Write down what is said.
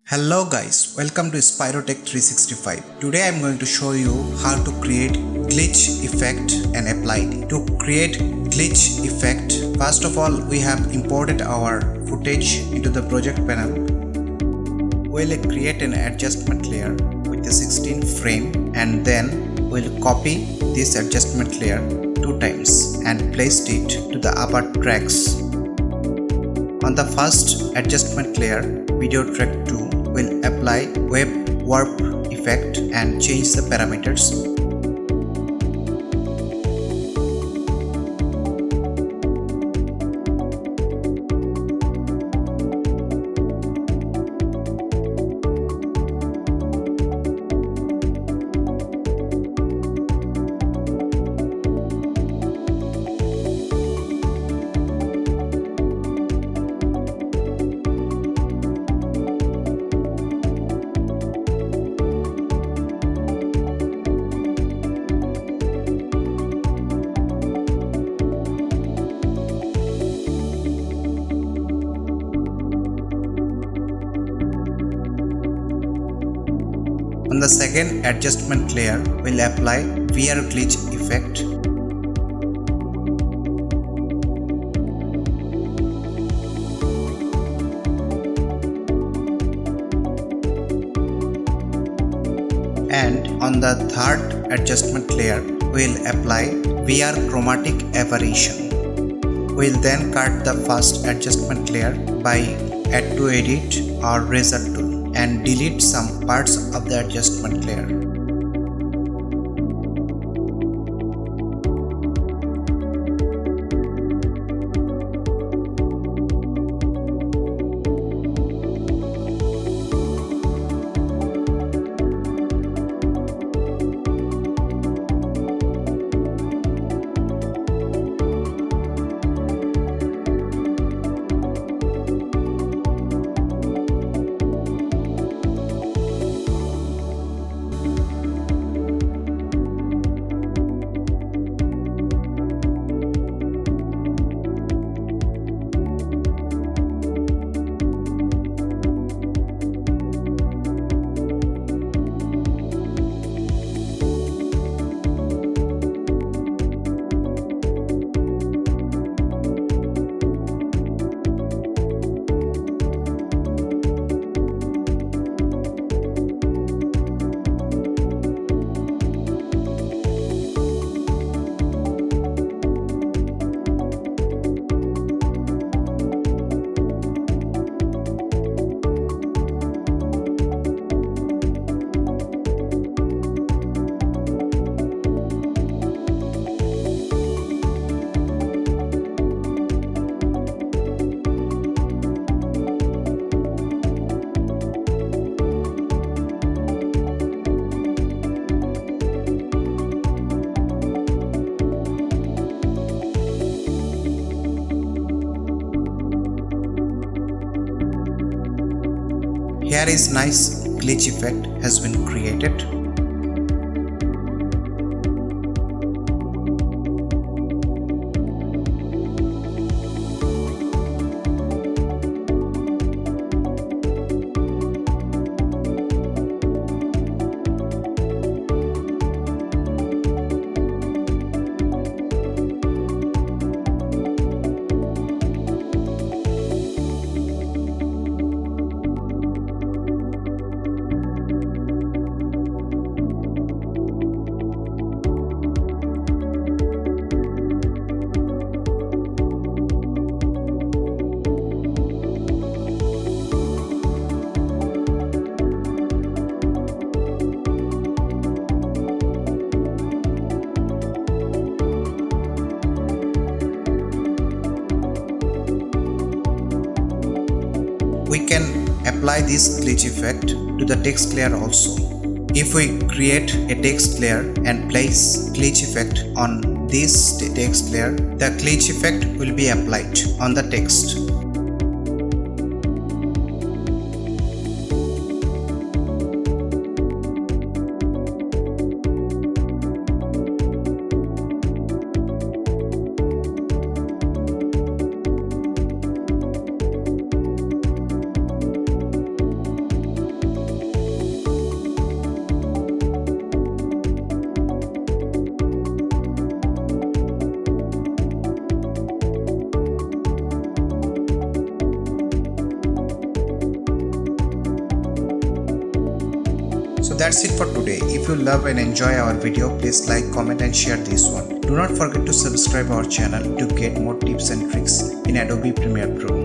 Hello guys, welcome to Spirotech 365. Today I'm going to show you how to create glitch effect and apply it. To create glitch effect, first of all we have imported our footage into the project panel. We'll create an adjustment layer with a 16 frame and then we'll copy this adjustment layer 2 times and place it to the upper tracks. On the first adjustment layer, video track 2 will apply web warp effect and change the parameters. On the second adjustment layer, we'll apply VR glitch effect. And on the third adjustment layer, we'll apply VR chromatic aberration. We'll then cut the first adjustment layer by add to edit or razor tool and delete some parts of the adjustment layer. Here is nice glitch effect has been created. We can apply this glitch effect to the text layer also. If we create a text layer and place glitch effect on this text layer, the glitch effect will be applied on the text. that's it for today. If you love and enjoy our video, please like, comment and share this one. Do not forget to subscribe our channel to get more tips and tricks in Adobe Premiere Pro.